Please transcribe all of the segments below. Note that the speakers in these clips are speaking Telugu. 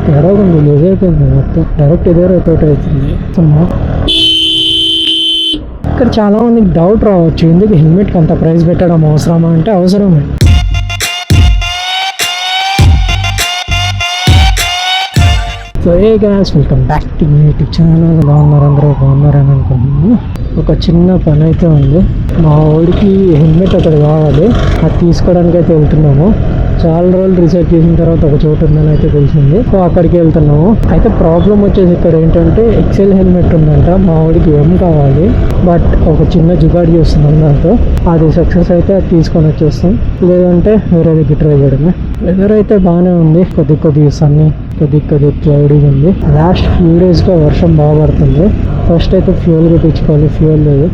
తేడా ఉంది, లేదైపోయింది మొత్తం డైరెక్ట్ ఇదే రిపోర్ట్ అవుతుంది. ఇక్కడ చాలా మందికి డౌట్ రావచ్చు, ఎందుకు హెల్మెట్కి అంత ప్రైస్ పెట్టడం అవసరమా అంటే అవసరమే. So A guys, welcome back to my YouTube channel. బాగున్నారు, అందరూ బాగున్నారని అనుకుంటున్నాను. ఒక చిన్న పని అయితే ఉంది, మా ఊరికి హెల్మెట్ ఒకటి కావాలి, అది తీసుకోవడానికి అయితే వెళ్తున్నాము. చాలా రోజులు రీసెర్చ్ చేసిన తర్వాత ఒక చోటు ఉందని అయితే తెలిసింది, సో అక్కడికి వెళ్తున్నాము. అయితే ప్రాబ్లం వచ్చేసి ఇక్కడ ఏంటంటే ఎక్సెల్ హెల్మెట్ ఉందంట, మా ఊరికి ఏం కావాలి, బట్ ఒక చిన్న జుగాడి చేస్తున్నాం దాంతో. అది సక్సెస్ అయితే అది తీసుకొని వచ్చేస్తాం, లేదంటే వేరే దగ్గర ట్రై చేయడమే. వెదర్ అయితే బాగానే ఉంది, కొద్దిగా సన్నీ, కొద్ది క్లౌడీగా ఉంది. లాస్ట్ ఫ్యూ డేస్గా వర్షం బాగా పడుతుంది. ఫస్ట్ అయితే ఫ్యూయల్ తెచ్చుకోవాలి, ఫ్యూయల్ లేదు.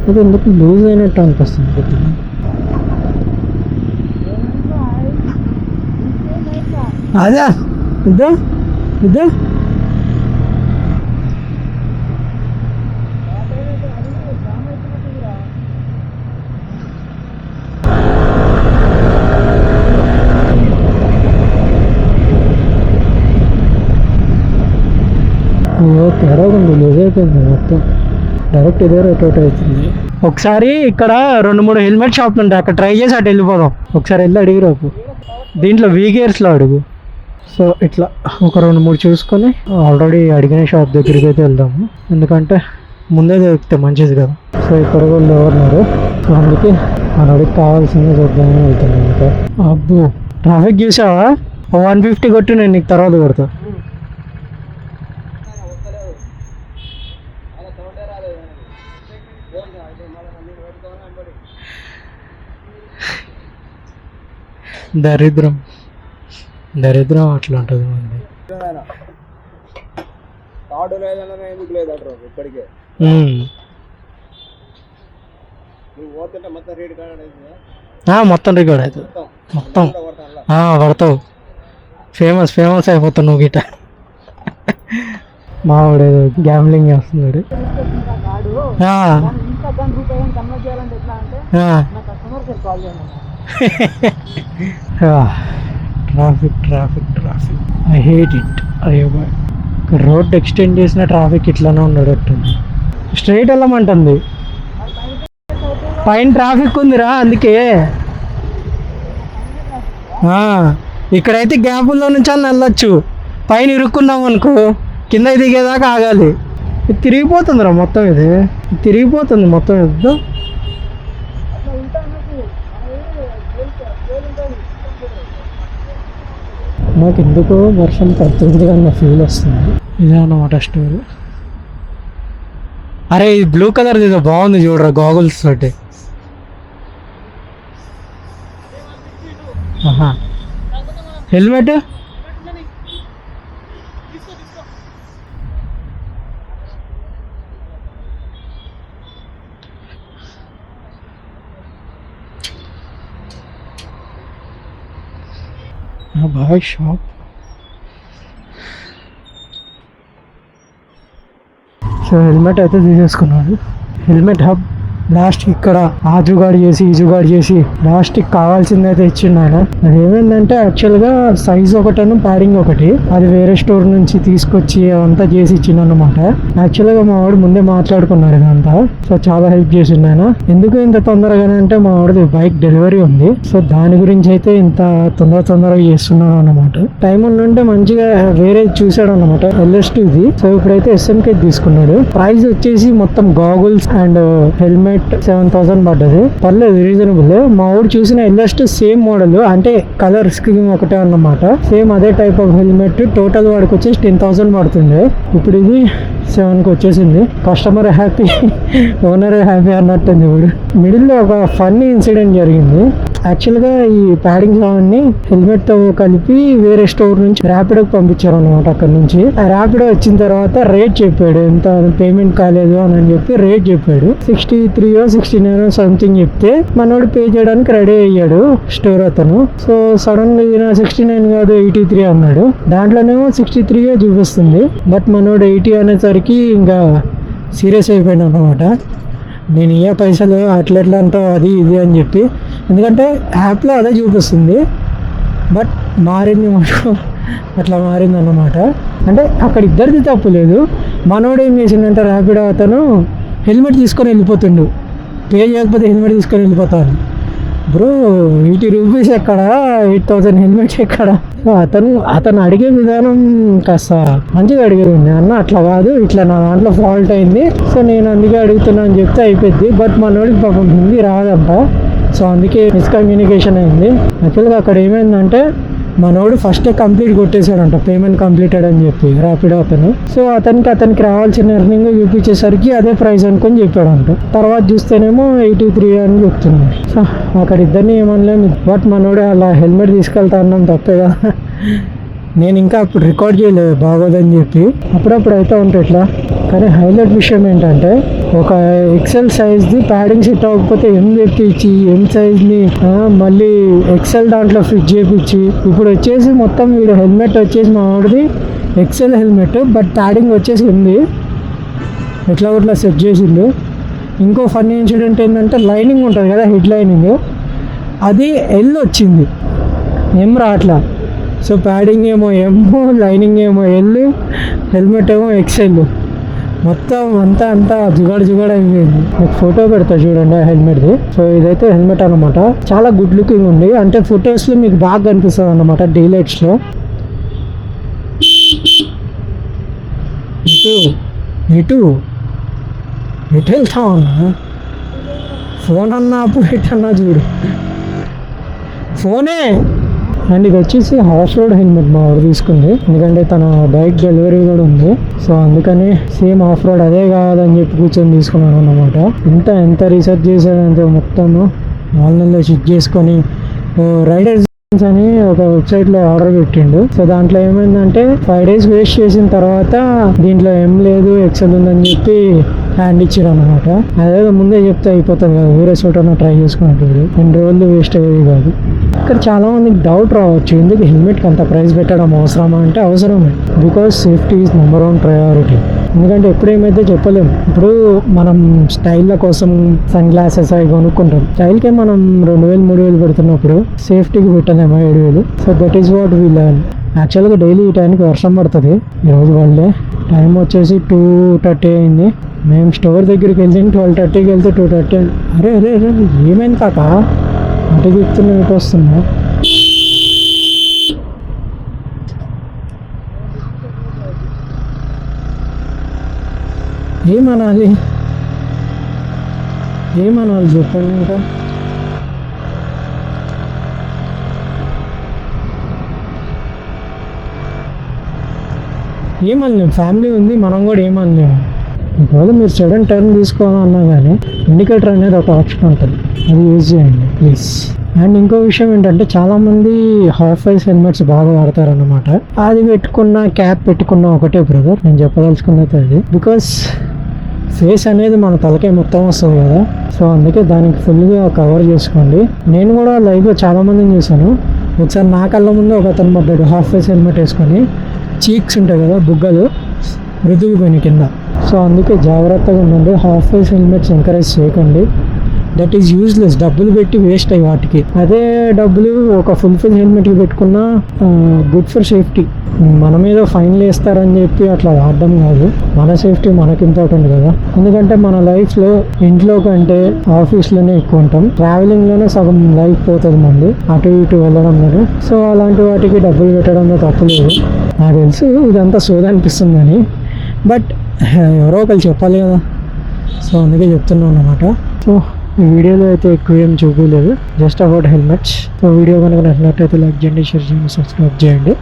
అది ఎందుకు లూజ్ అయినట్టు అనిపిస్తుంది కొద్దిగా. అదా ఇద్దా ఇద్దా తేడా ఉంది, లేదైపోయింది మొత్తం డైరెక్ట్ ఇదే రిపోర్ట్ అవుతుంది. ఒకసారి ఇక్కడ 2-3 హెల్మెట్ షాప్లు ఉంటాయి, అక్కడ ట్రై చేసి అటు వెళ్ళిపోదాం. ఒకసారి వెళ్ళి అడిగి రాపు, దీంట్లో వీగేర్స్లో అడుగు. సో ఇట్లా ఒక 2-3 చూసుకొని ఆల్రెడీ అడిగిన షాప్ దగ్గరికి అయితే వెళ్దాము, ఎందుకంటే ముందే దొరికితే మంచిది కదా. సో ఇక్కడ వాళ్ళు ఎవరున్నారు, సో అందుకే మన అడిగి కావాల్సిందే చూద్దామని వెళ్తున్నాను. ఇంకా అబ్బో ట్రాఫిక్ చూసావా, 150 కొట్టి నేను నీకు తర్వాత కొడతా. దరిద్రం అట్లా ఉంటుంది మంది. మొత్తం రికార్డ్ అవుతుంది, మొత్తం పడతావు. ఫేమస్ అయిపోతావు నువ్వు గిట. మావాడేదో గ్యామ్లింగ్ చేస్తున్నాడు. Traffic I hate it. అయ్యో రోడ్ ఎక్స్టెండ్ చేసిన ట్రాఫిక్ ఇట్లానే ఉండేటట్టుంది. స్ట్రైట్ వెళ్ళమంటుంది, పైన ట్రాఫిక్ ఉందిరా అందుకే. ఇక్కడైతే గ్యాపుల్లో నుంచి అని వెళ్ళొచ్చు, పైన ఇరుక్కున్నాం అనుకో కింద దిగేదాకా ఆగాలి. ఇది తిరిగిపోతుందిరా మొత్తం, ఇది తిరిగిపోతుంది మొత్తం. ఎద్దు నాకు ఎందుకో వర్షం పడుతుంది అన్న ఫీల్ వస్తుంది. ఇదే అన్నమాట స్టోరీ. అరే ఇది బ్లూ కలర్ ఏదో బాగుంది చూడరా, గాగుల్స్ తోటి. Helmet boy shop. So helmet అయితే తీసేసుకున్నాడు. హెల్మెట్ హబ్ లాస్ట్కి ఇక్కడ ఆ జుగాడు చేసి ఈ జుగాడు చేసి లాస్ట్కి కావాల్సింది అయితే ఇచ్చిండు ఆయన. అది ఏమైందంటే యాక్చువల్గా సైజ్ ఒకటను ప్యాడింగ్ ఒకటి, అది వేరే స్టోర్ నుంచి తీసుకొచ్చి అవంతా చేసి ఇచ్చిండు అనమాట. యాక్చువల్గా మా వాడు ముందే మాట్లాడుకున్నారు ఇదంతా, సో చాలా హెల్ప్ చేసిండు ఆయన. ఎందుకు ఇంత తొందరగానే అంటే మా వాడిది బైక్ డెలివరీ ఉంది, సో దాని గురించి అయితే ఇంత తొందరగా చేస్తున్నాడు అనమాట. టైం ఉందంటే మంచిగా వేరే చూసాడు అనమాట, LS2 ఇది. సో ఇప్పుడైతే SMK తీసుకున్నాడు. ప్రైస్ వచ్చేసి మొత్తం గాగుల్స్ అండ్ హెల్మెట్ 7,000 పడ్డది, పర్లేదు రీజనబుల్. మా ఊరు చూసిన LS2 సేమ్ మోడల్, అంటే కలర్ స్కీమ్ ఒకటే అన్నమాట, సేమ్ అదే టైప్ ఆఫ్ హెల్మెట్. టోటల్ వాడికి వచ్చేసి 10,000 పడుతుంది, ఇప్పుడు ఇది 7కి వచ్చేసింది. కస్టమర్ హ్యాపీ, ఓనర్ హ్యాపీ అన్నట్టుంది. ఇప్పుడు మిడిల్లో ఒక ఫన్నీ ఇన్సిడెంట్ జరిగింది. యాక్చువల్గా ఈ ప్యాడింగ్స్ అవన్నీ హెల్మెట్తో కలిపి వేరే స్టోర్ నుంచి ర్యాపిడోకి పంపించారు అనమాట. అక్కడ నుంచి ఆ ర్యాపిడో వచ్చిన తర్వాత రేట్ చెప్పాడు, ఎంత పేమెంట్ కాలేదు అని చెప్పి రేట్ చెప్పాడు. 63 or 69 సంథింగ్ చెప్తే మనోడు పే చేయడానికి రెడీ అయ్యాడు స్టోర్ అతను. సో సడన్ గా 69 కాదు 83 అన్నాడు. దాంట్లోనేమో 63 చూపిస్తుంది. బట్ మనోడు 80 అనేసరికి ఇంకా సీరియస్ అయిపోయాడు అనమాట. నేను ఇయ్య పైసలు అట్లా అంటావు అది ఇది అని చెప్పి, ఎందుకంటే యాప్లో అదే చూపిస్తుంది. బట్ మారింది మాకు అట్లా మారింది అన్నమాట. అంటే అక్కడ ఇద్దరిది తప్పు లేదు. మనోడు ఏం చేసిండంటే ర్యాపిడో అతను హెల్మెట్ తీసుకొని వెళ్ళిపోతుండు, పే చేయకపోతే హెల్మెట్ తీసుకొని వెళ్ళిపోతాను. బ్రో 80 రూపీస్ ఎక్కడ, 8000 హెల్మెట్స్ ఎక్కడ? సో అతను అడిగే విధానం కాస్త మంచిగా అడిగేది. అన్న అట్లా కాదు, ఇట్లా నా దాంట్లో ఫాల్ట్ అయింది, సో నేను అందుకే అడుగుతున్నా అని చెప్తే అయిపోద్ది. బట్ మనోడికి పాపం హిందీ రాదంట, సో అందుకే మిస్కమ్యూనికేషన్ అయింది. యాక్చువల్గా అక్కడ ఏమైందంటే మనోడు ఫస్టే కంప్లీట్ కొట్టేశాడంట, పేమెంట్ కంప్లీటెడ్ అని చెప్పి ర్యాపిడో అతను. సో అతనికి రావాల్సిన ఎర్నింగ్ చూపించేసరికి అదే ప్రైస్ అనుకొని చెప్పాడంట. తర్వాత చూస్తేనేమో 83 అని చెప్తున్నాడు. సో అక్కడ ఇద్దరిని ఏమనలేము. బట్ మనోడు అలా హెల్మెట్ తీసుకెళ్తా అన్నాం తప్పే కదా. నేను ఇంకా అప్పుడు రికార్డ్ చేయలేదు బాగోదని చెప్పి, అప్పుడప్పుడు అయితే ఉంటాయి ఇట్లా. కానీ హైలైట్ విషయం ఏంటంటే ఒక ఎక్సెల్ సైజ్ది ప్యాడింగ్ సెట్ అవ్వకపోతే ఎం తెప్పించి ఎం సైజ్ని మళ్ళీ ఎక్సెల్ దాంట్లో ఫిట్ చేయించి, ఇప్పుడు వచ్చేసి మొత్తం వీడు హెల్మెట్ వచ్చేసి మా వాడిది ఎక్సెల్ హెల్మెట్, బట్ ప్యాడింగ్ వచ్చేసి ఉంది ఎట్లా సెట్ చేసిండు. ఇంకో ఫన్నీ ఇన్సిడెంట్ ఏంటంటే లైనింగ్ ఉంటుంది కదా, హెడ్ లైనింగ్, అది ఎల్ వచ్చింది, ఎం రావట్లా. సో ప్యాడింగ్ ఏమో ఎమ్, లైనింగ్ ఏమో ఎల్, హెల్మెట్ ఏమో ఎక్సెల్, మొత్తం అంతా జుగాడు అయిపోయింది. మీకు ఫోటో పెడతా చూడండి ఆ హెల్మెట్ది. సో ఇదైతే హెల్మెట్ అనమాట, చాలా గుడ్ లుకింగ్ ఉంది. అంటే ఫొటోస్లో మీకు బాగా కనిపిస్తుంది అనమాట డీలైట్స్లో. ఎటు వెళ్తావు అన్నా? ఫోన్ అన్నా అప్పు పెట్టన్నా చూడు, ఫోనే. అండ్ ఇది వచ్చేసి హాఫ్ రోడ్ హెల్మెట్ మా వాడు తీసుకుంది, ఎందుకంటే తన బైక్ డెలివరీ కూడా ఉంది. సో అందుకని సేమ్ ఆఫ్ రోడ్ అదే కావాలని చెప్పి కూర్చొని తీసుకున్నాను అన్నమాట. ఎంత రీసెర్చ్ చేశాడంటే మొత్తము ఆన్లైన్లో చెక్ చేసుకొని రైడర్స్ అని ఒక వెబ్సైట్లో ఆర్డర్ పెట్టిండు. సో దాంట్లో ఏమైందంటే 5 days వేస్ట్ చేసిన తర్వాత దీంట్లో ఏం లేదు ఎక్సెల్ ఉందని చెప్పి హ్యాండ్ ఇచ్చారు అనమాట. అదే ముందే చెప్తే అయిపోతుంది కదా, వేరే చోట ట్రై చేసుకున్నట్టు 2 రోజులు వేస్ట్ అయ్యేది కాదు. ఇక్కడ చాలా మందికి డౌట్ రావచ్చు, ఎందుకు హెల్మెట్కి అంత ప్రైస్ పెట్టడం అవసరమా అంటే అవసరమే. Because safety is number 1 priority. ఎందుకంటే ఎప్పుడేమైతే చెప్పలేము. ఇప్పుడు మనం స్టైల్ల కోసం సన్ గ్లాసెస్ అవి కొనుక్కుంటాం, స్టైల్కే మనం 2000-3000 పెడుతున్నప్పుడు సేఫ్టీకి పెట్టలేమా 7000. So that is what we learn. యాక్చువల్గా డైలీ ఈ టైంకి వర్షం పడుతుంది. ఈరోజు వాళ్ళే టైం వచ్చేసి 2:30 అయింది. మేము స్టోర్ దగ్గరికి వెళ్తే 12:30కి వెళ్తే 2:30. అరే ఏమైంది కాక అటు చెప్తున్నా ఇటు వస్తున్నా. ఏమనాలి చెప్పండి. ఇంకా ఏమనలేము, ఫ్యామిలీ ఉంది, మనం కూడా ఏమనలేము. ఒకవేళ మీరు సడన్ టర్న్ తీసుకోవాలన్నా కానీ ఇండికేటర్ అనేది ఒక ఆప్షన్ ఉంటుంది, అది యూజ్ చేయండి ప్లీజ్. అండ్ ఇంకో విషయం ఏంటంటే చాలామంది హాఫ్ ఫైస్ హెల్మెట్స్ బాగా వాడతారన్నమాట. అది పెట్టుకున్న క్యాప్ పెట్టుకున్న ఒకటే బ్రదర్, నేను చెప్పదలుచుకున్నది అది. బికాస్ ఫేస్ అనేది మన తలకే మొత్తం వస్తుంది కదా, సో అందుకే దానికి ఫుల్గా కవర్ చేసుకోండి. నేను కూడా లైవ్లో చాలామందిని చూసాను. ఒకసారి నా కళ్ళ ముందు ఒక అతను పడ్డాడు హాఫ్ ఫేస్ హెల్మెట్ వేసుకొని, చీక్స్ ఉంటాయి కదా బుగ్గలు రుద్దుకుపోయినాయి కింద. సో అందుకే జాగ్రత్తగా ఉండండి, హాఫ్ ఫేస్ హెల్మెట్స్ ఎంకరేజ్ చేయకండి. దట్ ఈజ్ యూజ్లెస్, డబ్బులు పెట్టి వేస్ట్ అయ్యి వాటికి. అదే డబ్బులు ఒక ఫుల్ ఫేస్ హెల్మెట్కి పెట్టుకున్నా గుడ్ ఫర్ సేఫ్టీ. మన మీద ఫైన్లు వేస్తారని చెప్పి అట్లా వాడడం కాదు, మన సేఫ్టీ మనకి ఇంపార్టెంట్ కదా. ఎందుకంటే మన లైఫ్లో ఇంట్లో కంటే ఆఫీస్లోనే ఎక్కువ ఉంటాం, ట్రావెలింగ్లోనే సగం లైఫ్ పోతుంది మంది అటు ఇటు వెళ్ళడంలో. సో అలాంటి వాటికి డబ్బులు పెట్టడంలో తప్పు లేదు. నాకు తెలుసు ఇదంతా సోదా అనిపిస్తుందని, బట్ ఎవరో ఒకరు చెప్పాలి కదా, సో అందుకే చెప్తున్నాను అన్నమాట. సో ఈ వీడియోలో అయితే ఎక్కువ ఏం చూపించలేదు, just about helmets. So video కనుక నచ్చినట్టయితే లైక్ చేయండి, షేర్ చేయండి, సబ్స్క్రైబ్ చేయండి.